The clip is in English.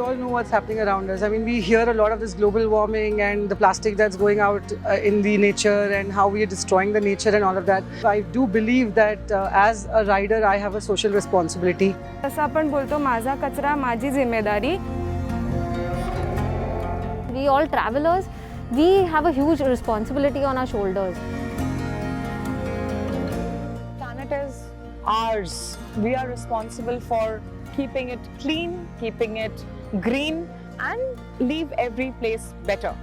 all know what's happening around us. I mean, we hear a lot of this global warming and the plastic that's going out in the nature and how we are destroying the nature and all of that. I do believe that as a rider, I have a social responsibility. जसं आपण बोलतो माझा कचरा माझी जिम्मेदारी. We all travelers, we have a huge responsibility on our shoulders. Planet is ours. We are responsible for keeping it clean, keeping it green, and leave every place better.